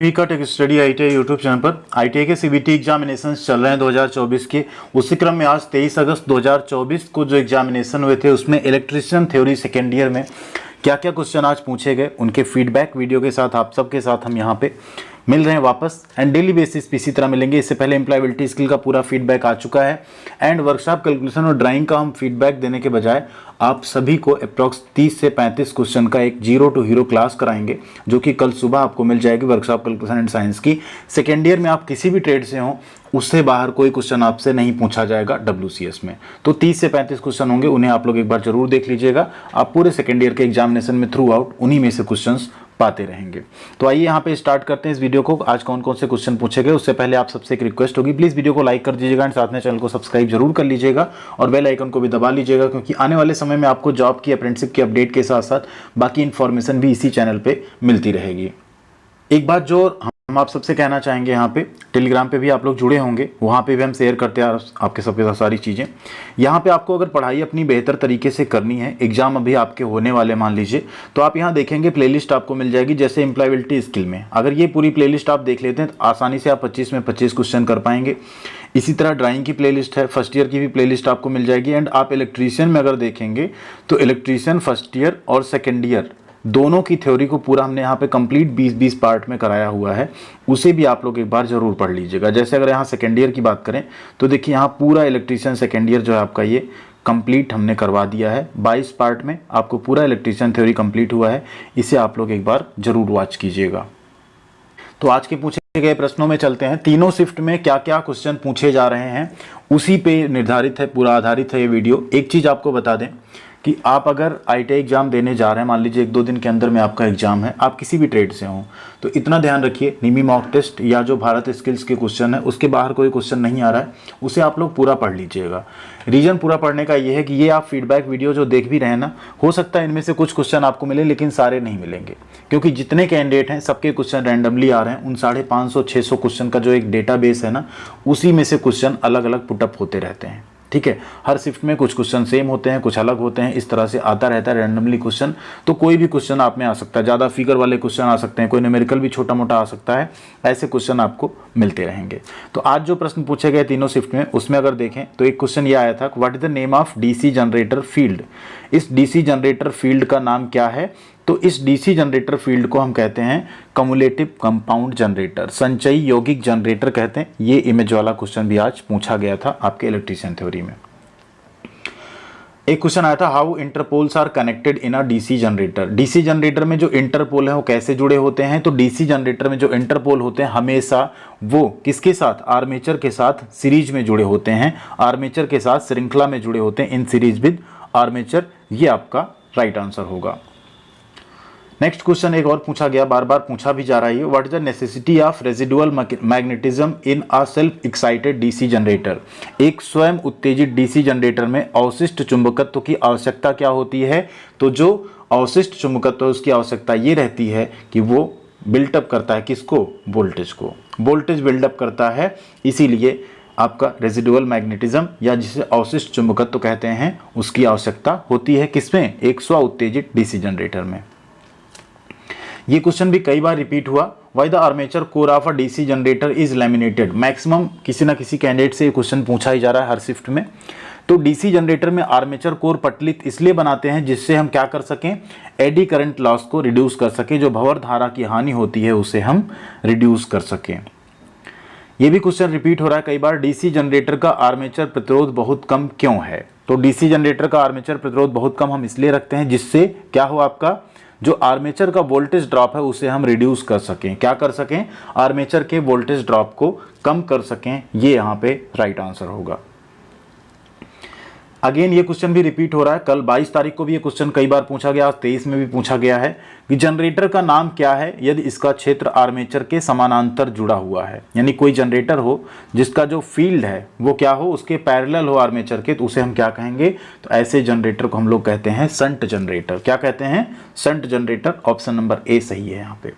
का tech study ITI YouTube channel पर ITI के सीबीटी एग्जामिनेशंस चल रहे हैं 2024 के। उसी क्रम में आज 23 अगस्त 2024 को जो एग्जामिनेशन हुए थे उसमें इलेक्ट्रिशियन थ्योरी सेकेंड ईयर में क्या क्या क्वेश्चन आज पूछे गए, उनके फीडबैक वीडियो के साथ आप सबके साथ हम यहाँ पे मिल रहे हैं वापस एंड डेली बेसिस पे इसी तरह मिलेंगे। इससे पहले एम्प्लॉयबिलिटी स्किल का पूरा फीडबैक आ चुका है एंड वर्कशॉप कैलकुलेशन और ड्राइंग का हम फीडबैक देने के बजाय आप सभी को अप्रॉक्स 30 से 35 क्वेश्चन का एक जीरो टू हीरो क्लास कराएंगे, जो कि कल सुबह आपको मिल जाएगी वर्कशॉप कैलकुलेशन एंड साइंस की। सेकेंड ईयर में आप किसी भी ट्रेड से हों, उससे बाहर कोई क्वेश्चन आपसे नहीं पूछा जाएगा WCS में। तो 30 से 35 क्वेश्चन होंगे, उन्हें आप लोग एक बार जरूर देख लीजिएगा। आप पूरे सेकेंड ईयर के एग्जामिनेशन में थ्रू आउट उन्हीं में से क्वेश्चन पाते रहेंगे। तो आइए यहाँ पे स्टार्ट करते हैं इस वीडियो को। आज कौन कौन से क्वेश्चन पूछे गए उससे पहले आप सबसे एक रिक्वेस्ट होगी, प्लीज वीडियो को लाइक कर दीजिएगा एंड साथ में चैनल को सब्सक्राइब जरूर कर लीजिएगा और बेल आइकन को भी दबा लीजिएगा, क्योंकि आने वाले समय में आपको जॉब की अप्रेंटिसशिप की अपडेट के साथ साथ बाकी इन्फॉर्मेशन भी इसी चैनल पे मिलती रहेगी। एक बात जो हम आप सबसे कहना चाहेंगे, यहाँ पे टेलीग्राम पे भी आप लोग जुड़े होंगे, वहाँ पे भी हम शेयर करते हैं आपके सबके साथ सारी चीज़ें। यहाँ पे आपको अगर पढ़ाई अपनी बेहतर तरीके से करनी है, एग्जाम अभी आपके होने वाले मान लीजिए, तो आप यहाँ देखेंगे प्लेलिस्ट आपको मिल जाएगी। जैसे एम्प्लॉयबिलिटी स्किल में अगर ये पूरी प्लेलिस्ट आप देख लेते हैं तो आसानी से आप 25 में 25 क्वेश्चन कर पाएंगे। इसी तरह ड्राइंग की प्लेलिस्ट है, फर्स्ट ईयर की भी प्लेलिस्ट आपको मिल जाएगी। एंड आप इलेक्ट्रीशियन में अगर देखेंगे तो इलेक्ट्रीशियन फर्स्ट ईयर और सेकेंड ईयर दोनों की थ्योरी को पूरा हमने यहाँ पे कंप्लीट 20-20 पार्ट में कराया हुआ है, उसे भी आप लोग एक बार जरूर पढ़ लीजिएगा। जैसे अगर यहाँ सेकेंड ईयर की बात करें तो देखिए यहाँ पूरा इलेक्ट्रीशियन सेकेंड ईयर जो है आपका ये कंप्लीट हमने करवा दिया है। 22 पार्ट में आपको पूरा इलेक्ट्रीशियन थ्योरी कंप्लीट हुआ है, इसे आप लोग एक बार जरूर वॉच कीजिएगा। तो आज के पूछे गए प्रश्नों में चलते हैं। तीनों शिफ्ट में क्या क्या क्वेश्चन पूछे जा रहे हैं उसी पे निर्धारित है, पूरा आधारित है ये वीडियो। एक चीज़ आपको बता दें कि आप अगर आईटीआई एग्जाम देने जा रहे हैं, मान लीजिए 1-2 दिन के अंदर में आपका एग्जाम है, आप किसी भी ट्रेड से हों, तो इतना ध्यान रखिए निमी मॉक टेस्ट या जो भारत स्किल्स के क्वेश्चन है उसके बाहर कोई क्वेश्चन नहीं आ रहा है, उसे आप लोग पूरा पढ़ लीजिएगा। रीजन पूरा पढ़ने का ये है कि ये आप फीडबैक वीडियो जो देख भी रहे हैं ना, हो सकता है इनमें से कुछ क्वेश्चन आपको मिले लेकिन सारे नहीं मिलेंगे, क्योंकि जितने कैंडिडेट हैं सबके क्वेश्चन रैंडमली आ रहे हैं। उन 550-600 क्वेश्चन का जो एक डेटाबेस है ना, उसी में से क्वेश्चन अलग अलग पुटअप होते रहते हैं। ठीक है, हर शिफ्ट में कुछ क्वेश्चन सेम होते हैं, कुछ अलग होते हैं, इस तरह से आता रहता है रैंडमली क्वेश्चन। तो कोई भी क्वेश्चन आप में आ सकता है, ज़्यादा फिगर वाले क्वेश्चन आ सकते हैं, कोई न्यूमेरिकल भी छोटा मोटा आ सकता है, ऐसे क्वेश्चन आपको मिलते रहेंगे। तो आज जो प्रश्न पूछे गए तीनों शिफ्ट में, उसमें अगर देखें तो एक क्वेश्चन ये आया था, what is the name of DC generator field. इस डीसी जनरेटर फील्ड का नाम क्या है? तो इस डीसी जनरेटर फील्ड को हम कहते हैं कम्युलेटिव कंपाउंड जनरेटर, संचयी यौगिक जनरेटर कहते हैं। ये इमेज वाला क्वेश्चन भी आज पूछा गया था आपके इलेक्ट्रीशियन थ्योरी में। एक क्वेश्चन आया था, how interpoles are connected in a DC generator. DC generator में जो इंटरपोल है वो कैसे जुड़े होते हैं? तो डीसी जनरेटर में जो इंटरपोल होते हैं हमेशा वो किसके साथ? आर्मेचर के साथ सीरीज में जुड़े होते हैं, आर्मेचर के साथ श्रृंखला में जुड़े होते हैं, इन सीरीज विद आर्मेचर। ये आपका राइट आंसर होगा। नेक्स्ट क्वेश्चन एक और पूछा गया, बार बार पूछा भी जा रहा है, what is the necessity of residual magnetism in a self excited DC generator. एक स्वयं उत्तेजित डीसी जनरेटर में अवशिष्ट चुंबकत्व की आवश्यकता क्या होती है? तो जो अवशिष्ट चुंबकत्व है उसकी आवश्यकता ये रहती है कि वो बिल्टअप करता है किसको? वोल्टेज को। वोल्टेज बिल्डअप करता है, इसीलिए आपका रेजिडुअल मैग्नेटिज्म या जिसे अवशिष्ट चुंबकत्व कहते हैं उसकी आवश्यकता होती है किसमें? एक स्व उत्तेजित डीसी जनरेटर में। ये क्वेश्चन भी कई बार रिपीट हुआ, why the armature core of a DC generator is laminated. Maximum किसी ना किसी कैंडिडेट से ये क्वेश्चन पूछा ही जा रहा है हर शिफ्ट में। तो डीसी जनरेटर में आर्मेचर कोर पटलित इसलिए बनाते हैं जिससे हम क्या कर सकें? एडी करंट लॉस को रिड्यूस कर सकें, जो भंवर धारा की हानि होती है उसे हम रिड्यूस कर सकें। ये भी क्वेश्चन रिपीट हो रहा है कई बार, डीसी जनरेटर का आर्मेचर प्रतिरोध बहुत कम क्यों है? तो डीसी जनरेटर का आर्मेचर प्रतिरोध बहुत कम हम इसलिए रखते हैं जिससे क्या हो, आपका जो आर्मेचर का वोल्टेज ड्रॉप है उसे हम रिड्यूस कर सकें। क्या कर सकें? आर्मेचर के वोल्टेज ड्रॉप को कम कर सकें। ये यहाँ पे राइट आंसर होगा। अगेन ये क्वेश्चन भी रिपीट हो रहा है, कल 22 तारीख को भी ये क्वेश्चन कई बार पूछा गया, आज 23 में भी पूछा गया है कि जनरेटर का नाम क्या है यदि इसका क्षेत्र आर्मेचर के समानांतर जुड़ा हुआ है। यानी कोई जनरेटर हो जिसका जो फील्ड है वो क्या हो? उसके पैरेलल हो आर्मेचर के, तो उसे हम क्या कहेंगे? तो ऐसे जनरेटर को हम लोग कहते हैं शंट जनरेटर। क्या कहते हैं? Shunt generator. Option number A सही है यहाँ पे।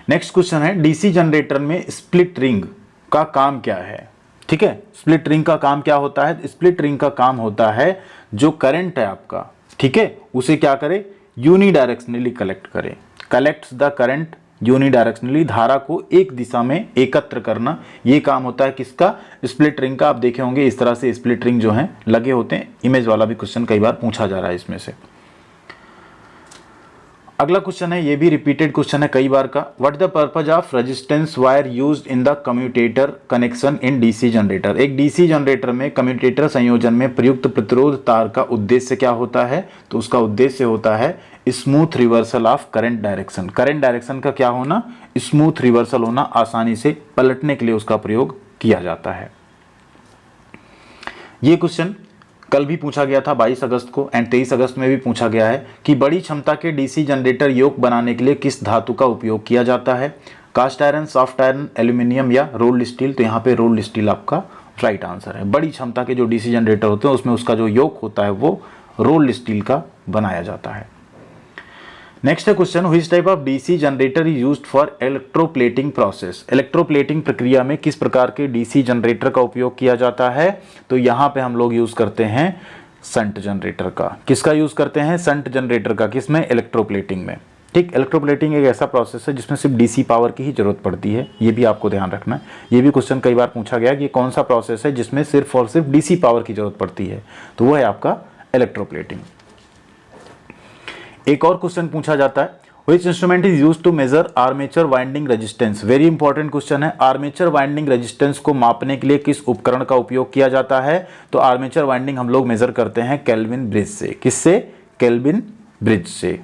नेक्स्ट क्वेश्चन है, डीसी जनरेटर में स्प्लिट रिंग का काम क्या है? ठीक है, स्प्लिट रिंग का काम क्या होता है? स्प्लिट रिंग का काम होता है जो करंट है आपका, ठीक है, उसे क्या करे? यूनिडायरेक्शनली कलेक्ट करे, कलेक्ट्स द करंट यूनिडायरेक्शनली धारा को एक दिशा में एकत्र करना, ये काम होता है किसका, स्प्लिट रिंग का। आप देखे होंगे इस तरह से स्प्लिट रिंग जो हैं लगे होते हैं। इमेज वाला भी क्वेश्चन कई बार पूछा जा रहा है इसमें से। अगला क्वेश्चन है, ये भी रिपीटेड क्वेश्चन है कई बार का। What the purpose of resistance wire used in the commutator connection in DC generator. एक डीसी जनरेटर में कम्यूटेटर संयोजन में प्रयुक्त प्रतिरोध तार का उद्देश्य क्या होता है, तो उसका उद्देश्य होता है smooth reversal of current direction. Current direction का क्या होना, स्मूथ रिवर्सल होना, आसानी से पलटने के लिए उसका प्रयोग किया जाता है। ये क्वेश्चन कल भी पूछा गया था 22 अगस्त को एंड 23 अगस्त में भी पूछा गया है कि बड़ी क्षमता के डीसी जनरेटर योक बनाने के लिए किस धातु का उपयोग किया जाता है, cast iron, soft iron, aluminium या रोल्ड स्टील। तो यहाँ पे रोल्ड स्टील आपका राइट आंसर है। बड़ी क्षमता के जो डीसी जनरेटर होते हैं उसमें उसका जो योक होता है वो रोल्ड स्टील का बनाया जाता है। नेक्स्ट है question, which type of DC generator is used for electroplating process. Electroplating प्रक्रिया में किस प्रकार के डीसी जनरेटर का उपयोग किया जाता है, तो यहाँ पे हम लोग यूज करते हैं संट जनरेटर का। किसका यूज करते हैं, संट जनरेटर का। किसमें, इलेक्ट्रोप्लेटिंग में। ठीक, इलेक्ट्रोप्लेटिंग एक ऐसा प्रोसेस है जिसमें सिर्फ डीसी पावर की ही जरूरत पड़ती है, ये भी आपको ध्यान रखना है। ये भी क्वेश्चन कई बार पूछा गया कि कौन सा प्रोसेस है जिसमें सिर्फ और सिर्फ डीसी पावर की जरूरत पड़ती है, तो वो है आपका इलेक्ट्रोप्लेटिंग। एक और क्वेश्चन पूछा जाता है, which instrument is used to measure armature winding resistance. Very important question है। आर्मेचर वाइंडिंग रेजिस्टेंस को मापने के लिए किस उपकरण का उपयोग किया जाता है, तो आर्मेचर वाइंडिंग हम लोग मेजर करते हैं केल्विन ब्रिज से। किससे, केल्विन ब्रिज से।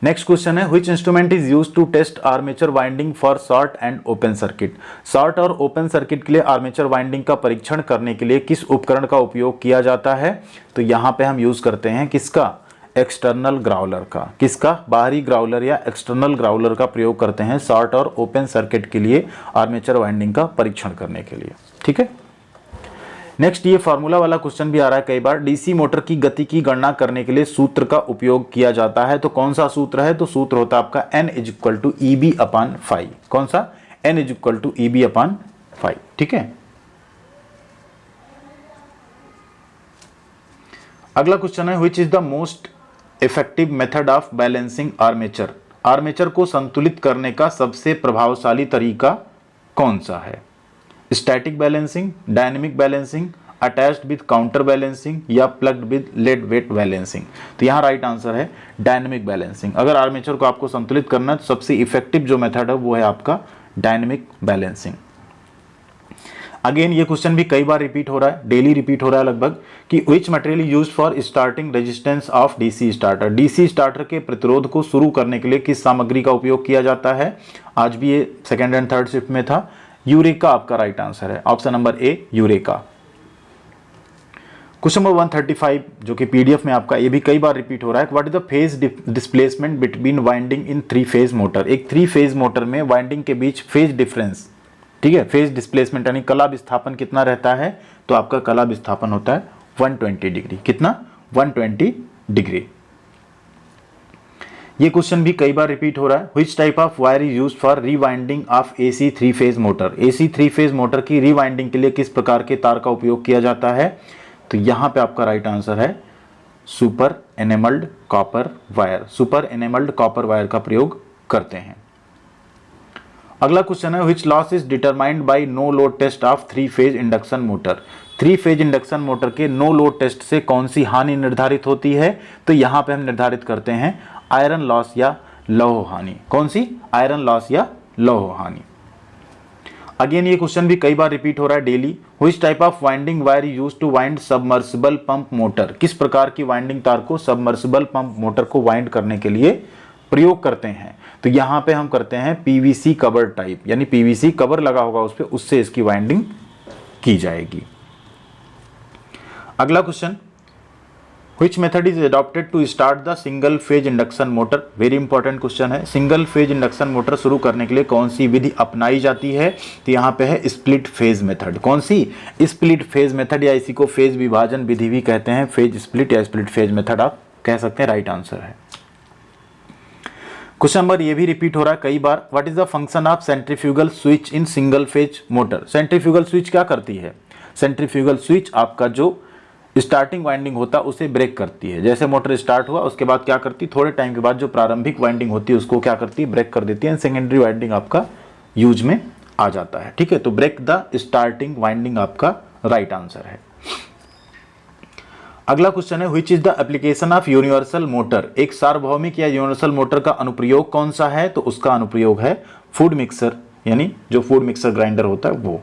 नेक्स्ट क्वेश्चन है, which instrument is used to test armature winding for short and open circuit. Short और ओपन सर्किट के लिए आर्मेचर वाइंडिंग का परीक्षण करने के लिए किस उपकरण का उपयोग किया जाता है, तो यहाँ पे हम यूज करते हैं किसका, एक्सटर्नल ग्राउलर का। किसका, बाहरी ग्राउलर या एक्सटर्नल ग्राउलर का प्रयोग करते हैं शॉर्ट और ओपन सर्किट के लिए आर्मेचर वाइंडिंग का परीक्षण करने के लिए। ठीक है। नेक्स्ट, ये फार्मूला वाला क्वेश्चन भी आ रहा है कई बार। डीसी मोटर की गति की गणना करने के लिए सूत्र का उपयोग किया जाता है, तो कौन सा सूत्र है, तो सूत्र होता है आपका N = EB/5। कौन सा, N = EB/5। ठीक है। अगला क्वेश्चन है, which is the most effective method of balancing armature. Armature को संतुलित करने का सबसे प्रभावशाली तरीका कौन सा है, static balancing, dynamic balancing, attached with counter balancing या plugged with lead weight balancing. तो यहाँ राइट आंसर है डायनेमिक बैलेंसिंग। अगर आर्मेचर को आपको संतुलित करना है तो सबसे इफेक्टिव जो मेथड है वो है आपका डायनेमिक बैलेंसिंग। अगेन ये क्वेश्चन भी कई बार रिपीट हो रहा है, डेली रिपीट हो रहा है लगभग, कि which material used for starting resistance of DC starter. DC starter के प्रतिरोध को शुरू करने के लिए किस सामग्री का उपयोग किया जाता है। आज भी ये सेकेंड एंड थर्ड शिफ्ट में था। यूरेका आपका राइट आंसर है, option number A eureka. Question number 135 जो कि पीडीएफ में आपका, ये भी कई बार रिपीट हो रहा है। What is the phase displacement between winding in 3 phase motor. एक 3 फेज मोटर में वाइंडिंग के बीच फेज डिफरेंस, ठीक है, फेज डिस्प्लेसमेंट यानी कला विस्थापन कितना रहता है, तो आपका कला विस्थापन होता है 120 डिग्री। कितना, 120 डिग्री। ये क्वेश्चन भी कई बार रिपीट हो रहा है। Which type of wire is used for रीवाइंडिंग of AC 3 phase motor. AC 3 phase motor की रीवाइंडिंग के लिए किस प्रकार के तार का उपयोग किया जाता है, तो यहां पे आपका राइट आंसर है super enamelled copper wire. Super enamelled copper wire का प्रयोग करते हैं। अगला क्वेश्चन है, which loss is determined by no load test of 3 phase induction motor. 3 phase induction motor के नो लोड टेस्ट से कौन सी हानि निर्धारित होती है, तो यहां पे हम निर्धारित करते हैं आयरन लॉस या लौह हानि। कौन सी, आयरन लॉस या लौह हानि। अगेन ये क्वेश्चन भी कई बार रिपीट हो रहा है daily. Which type of winding wire used to wind submersible pump motor. किस प्रकार की वाइंडिंग तार को सबमर्सिबल पंप मोटर को वाइंड करने के लिए प्रयोग करते हैं, तो यहां पे हम करते हैं पीवीसी कवर टाइप, यानी पीवीसी कवर लगा होगा उस पे, उससे इसकी वाइंडिंग की जाएगी। अगला question, which method is adopted to start the single phase induction motor. Very important question है। सिंगल फेज इंडक्शन मोटर शुरू करने के लिए कौन सी विधि अपनाई जाती है, तो यहाँ पे है स्प्लिट फेज मेथड। कौन सी, स्प्लिट फेज मेथड, या इसी को फेज विभाजन विधि भी कहते हैं। फेज स्प्लिट या स्प्लिट फेज मेथड आप कह सकते हैं, राइट आंसर है। क्वेश्चन नंबर ये भी रिपीट हो रहा है कई बार। What is the function of centrifugal switch in single phase motor. Centrifugal switch क्या करती है, सेंट्रीफ्यूगल स्विच आपका जो स्टार्टिंग वाइंडिंग होता है उसे ब्रेक करती है। जैसे मोटर स्टार्ट हुआ उसके बाद क्या करती है, थोड़े टाइम के बाद जो प्रारंभिक वाइंडिंग होती है उसको क्या करती है, ब्रेक कर देती है। सेकेंडरी वाइंडिंग आपका यूज में आ जाता है। ठीक है, तो ब्रेक द स्टार्टिंग वाइंडिंग आपका राइट आंसर है। अगला क्वेश्चन है which is the application of universal motor. एक सार्वभौमिक या यूनिवर्सल मोटर का अनुप्रयोग कौन सा है, तो उसका अनुप्रयोग है फूड मिक्सर, यानी जो फूड मिक्सर ग्राइंडर होता है वो।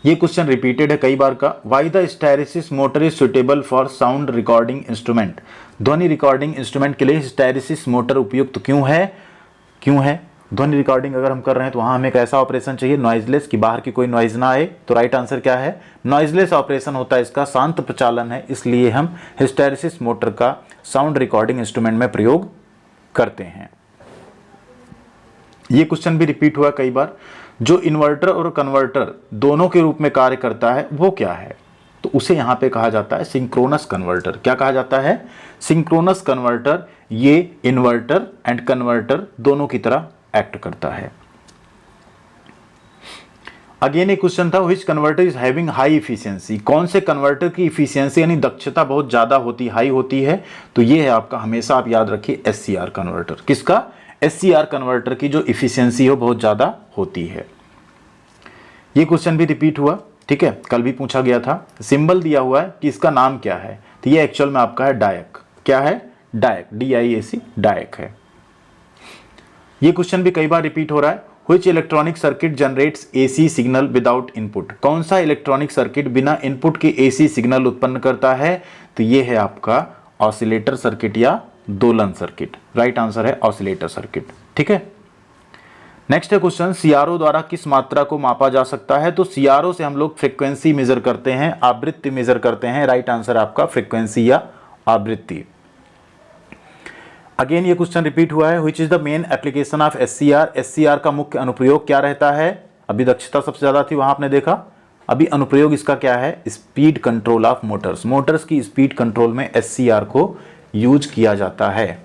ये क्वेश्चन रिपीटेड है कई बार का। Why the स्टेरेसिस motor is suitable for sound recording instrument. ध्वनि रिकॉर्डिंग इंस्ट्रूमेंट के लिए स्टेरेसिस मोटर उपयुक्त क्यों है? ध्वनि रिकॉर्डिंग अगर हम कर रहे हैं तो वहां हमें एक ऐसा ऑपरेशन चाहिए नॉइजलेस, कि बाहर की कोई नॉइज ना आए। तो राइट आंसर क्या है, नॉइजलेस ऑपरेशन होता है इसका, शांत प्रचालन है, इसलिए हम हिस्टेरेसिस मोटर का साउंड रिकॉर्डिंग इंस्ट्रूमेंट में प्रयोग करते हैं। ये क्वेश्चन भी रिपीट हुआ कई बार। जो इन्वर्टर और कन्वर्टर दोनों के रूप में कार्य करता है वो क्या है, तो उसे यहां पे कहा जाता है सिंक्रोनस कन्वर्टर। क्या कहा जाता है, सिंक्रोनस कन्वर्टर। ये इन्वर्टर एंड कन्वर्टर दोनों की तरह एक्ट करता है। अगेन एक क्वेश्चन था which converter is having high efficiency. कौन से कन्वर्टर की इफिशियंसी यानी दक्षता बहुत ज्यादा होती, हाई होती है, तो ये है आपका, हमेशा आप याद रखिए, एससीआर कन्वर्टर। किसका, एससीआर कन्वर्टर की जो इफिशियंसी हो बहुत ज्यादा होती है। ये क्वेश्चन भी रिपीट हुआ, ठीक है, कल भी पूछा गया था। सिंबल दिया हुआ है कि इसका नाम क्या है, तो ये एक्चुअल में आपका है डायक। क्या है, डायक, DIAC, डायक है। ये क्वेश्चन भी कई बार रिपीट हो रहा है। Which electronic circuit generates AC signal without input. कौन सा इलेक्ट्रॉनिक सर्किट बिना इनपुट के AC सिग्नल उत्पन्न करता है, तो ये है आपका ऑसिलेटर सर्किट या दोलन सर्किट। राइट आंसर है ऑसिलेटर सर्किट। ठीक है, नेक्स्ट है क्वेश्चन, CRO द्वारा किस मात्रा को मापा जा सकता है। तो CRO से हम लोग फ्रीक्वेंसी मेजर करते हैं, आवृत्ति मेजर करते हैं। राइट आंसर आपका फ्रीक्वेंसी या आवृत्ति। अगेन ये क्वेश्चन रिपीट हुआ है, which is the main application of SCR। SCR का मुख्य अनुप्रयोग क्या रहता है। अभी दक्षता सबसे ज्यादा थी वहां आपने देखा, अभी अनुप्रयोग इसका क्या है, speed control of Motors. Motors की स्पीड कंट्रोल में SCR को यूज किया जाता है।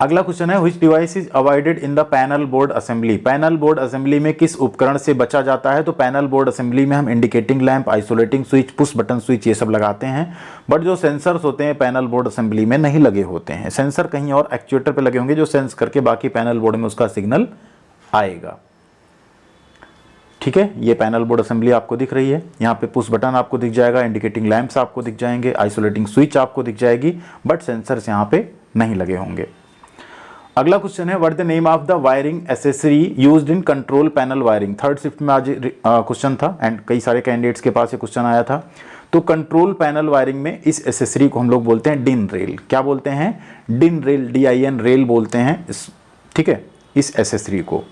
अगला क्वेश्चन है which device is avoided in the panel board assembly. Panel board assembly में किस उपकरण से बचा जाता है, तो पैनल बोर्ड असेंबली में हम indicating lamp, isolating switch, push button switch ये सब लगाते हैं। बट जो सेंसर्स होते हैं पैनल बोर्ड असेंबली में नहीं लगे होते हैं। सेंसर कहीं और एक्चुएटर पे लगे होंगे जो सेंस करके बाकी पैनल बोर्ड में उसका सिग्नल आएगा। ठीक है, ये पैनल बोर्ड असेंबली आपको दिख रही है, यहाँ पे पुश बटन आपको दिख जाएगा, इंडिकेटिंग लैंप्स आपको दिख जाएंगे, आइसोलेटिंग स्विच आपको दिख जाएगी, बट सेंसर्स यहाँ पे नहीं लगे होंगे। अगला क्वेश्चन है what the name of the wiring accessory used in control panel wiring. Third shift में आज क्वेश्चन था एंड कई सारे कैंडिडेट्स के पास ये क्वेश्चन आया था। तो कंट्रोल पैनल वायरिंग में इस एसेसरी को हम लोग बोलते हैं डिन रेल। क्या बोलते हैं, डिन रेल, DIN रेल बोलते हैं इस, ठीक है, इस एसेसरी को।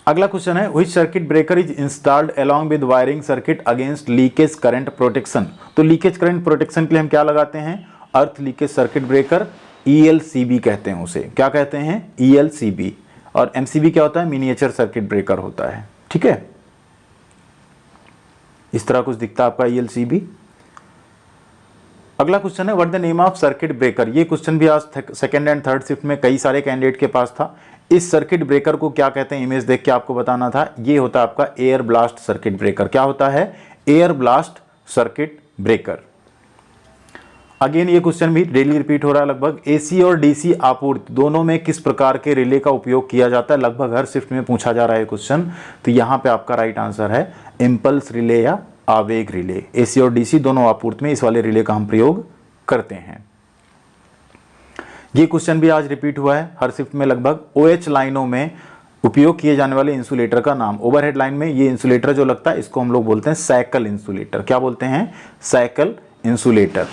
अगला क्वेश्चन है which circuit breaker is installed along with wiring circuit against leakage current protection. तो लीकेज करंट प्रोटेक्शन के लिए हम क्या लगाते हैं, अर्थ लीकेज सर्किट ब्रेकर, ELCB कहते हैं उसे। क्या कहते हैं, ELCB। और MCB क्या होता है, मिनिएचर सर्किट ब्रेकर होता है। ठीक है, इस तरह कुछ दिखता है आपका ELCB। अगला क्वेश्चन है what the name of circuit breaker. ये क्वेश्चन भी आज सेकंड एंड थर्ड शिफ्ट में कई सारे कैंडिडेट के पास था। इस सर्किट ब्रेकर को क्या कहते हैं, इमेज देख के आपको बताना था। ये होता है आपका एयर ब्लास्ट सर्किट ब्रेकर। क्या होता है, air blast circuit breaker. Again ये क्वेश्चन भी डेली रिपीट हो रहा है लगभग। AC और DC आपूर्ति दोनों में किस प्रकार के रिले का उपयोग किया जाता है, लगभग हर शिफ्ट में पूछा जा रहा है क्वेश्चन। तो यहाँ पे आपका राइट आंसर है इम्पल्स रिले या आवेग रिले। AC और DC दोनों आपूर्ति में इस वाले रिले का हम प्रयोग करते हैं। ये क्वेश्चन भी आज रिपीट हुआ है हर शिफ्ट में लगभग। OH लाइनों में उपयोग किए जाने वाले इंसुलेटर का नाम। ओवरहेड लाइन में ये इंसुलेटर जो लगता है इसको हम लोग बोलते हैं साइकिल इंसुलेटर। क्या बोलते हैं, साइकिल इंसुलेटर।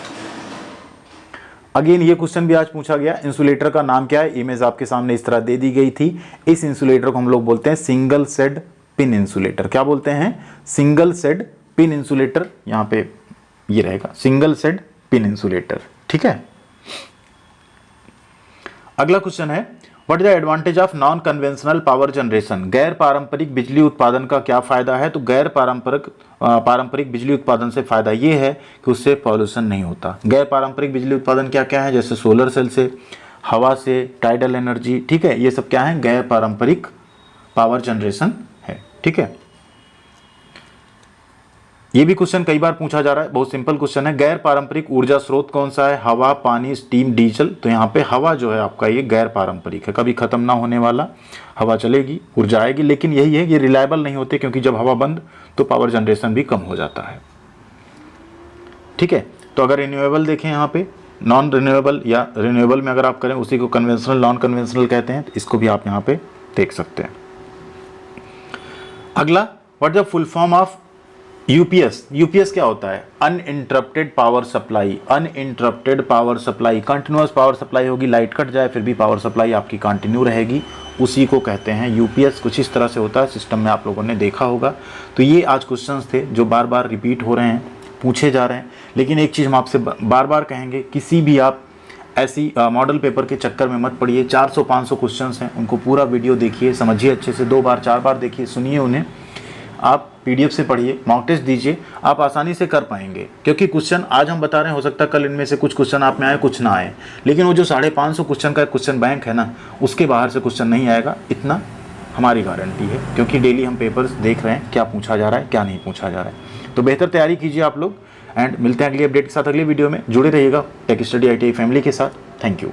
अगेन ये क्वेश्चन भी आज पूछा गया, इंसुलेटर का नाम क्या है, इमेज आपके सामने इस तरह दे दी गई थी। इस इंसुलेटर को हम लोग बोलते हैं सिंगल सेड पिन इंसुलेटर। क्या बोलते हैं, सिंगल सेड पिन इंसुलेटर। यहाँ पे ये रहेगा सिंगल सेड पिन इंसुलेटर। ठीक है, अगला क्वेश्चन है what is the advantage of non conventional power generation. गैर पारंपरिक बिजली उत्पादन का क्या फायदा है। तो गैर पारंपरिक बिजली उत्पादन से फायदा ये है कि उससे पॉल्यूशन नहीं होता। गैर पारंपरिक बिजली उत्पादन क्या क्या है, जैसे सोलर सेल से, हवा से, टाइडल एनर्जी। ठीक है, ये सब क्या है, गैर पारंपरिक पावर जनरेशन है। ठीक है, ये भी क्वेश्चन कई बार पूछा जा रहा है, बहुत सिंपल क्वेश्चन है। गैर पारंपरिक ऊर्जा स्रोत कौन सा है? हवा, पानी, स्टीम, डीजल। तो यहाँ पे हवा जो है आपका ये गैर पारंपरिक है, कभी खत्म ना होने वाला, हवा चलेगी, ऊर्जा आएगी, लेकिन यही है ये रिलायबल नहीं होते, क्योंकि जब हवा बंद तो पावर जनरेशन भी कम हो जाता है। ठीक है, तो अगर रिन्यूएबल देखें यहाँ पे, नॉन रिन्यूएबल या रिन्यूएबल में अगर आप करें उसी को कन्वेंशनल, नॉन कन्वेंशनल कहते हैं, तो इसको भी आप यहाँ पे देख सकते हैं। अगला, what is the full form of UPS? UPS क्या होता है? Uninterrupted power supply. Uninterrupted power supply, continuous power supply होगी, लाइट कट जाए फिर भी पावर सप्लाई आपकी कंटिन्यू रहेगी, उसी को कहते हैं यूपीएस। कुछ इस तरह से होता है, सिस्टम में आप लोगों ने देखा होगा। तो ये आज क्वेश्चंस थे जो बार बार रिपीट हो रहे हैं, पूछे जा रहे हैं। लेकिन एक चीज़ हम आपसे बार बार कहेंगे, किसी भी आप ऐसी मॉडल पेपर के चक्कर में मत पड़िए। 400-500 क्वेश्चंस हैं, उनको पूरा वीडियो देखिए, समझिए अच्छे से, 2 बार 4 बार देखिए, सुनिए उन्हें, आप पीडीएफ से पढ़िए, मॉक टेस्ट दीजिए, आप आसानी से कर पाएंगे। क्योंकि क्वेश्चन आज हम बता रहे हैं, हो सकता है कल इनमें से कुछ क्वेश्चन आप में आए, कुछ ना आए, लेकिन वो जो 550 क्वेश्चन का क्वेश्चन बैंक है ना, उसके बाहर से क्वेश्चन नहीं आएगा, इतना हमारी गारंटी है। क्योंकि डेली हम पेपर्स देख रहे हैं, क्या पूछा जा रहा है, क्या नहीं पूछा जा रहा है। तो बेहतर तैयारी कीजिए आप लोग, एंड मिलते हैं अगली अपडेट के साथ अगले वीडियो में। जुड़े रहिएगा टेक स्टडी ITI फैमिली के साथ। Thank you.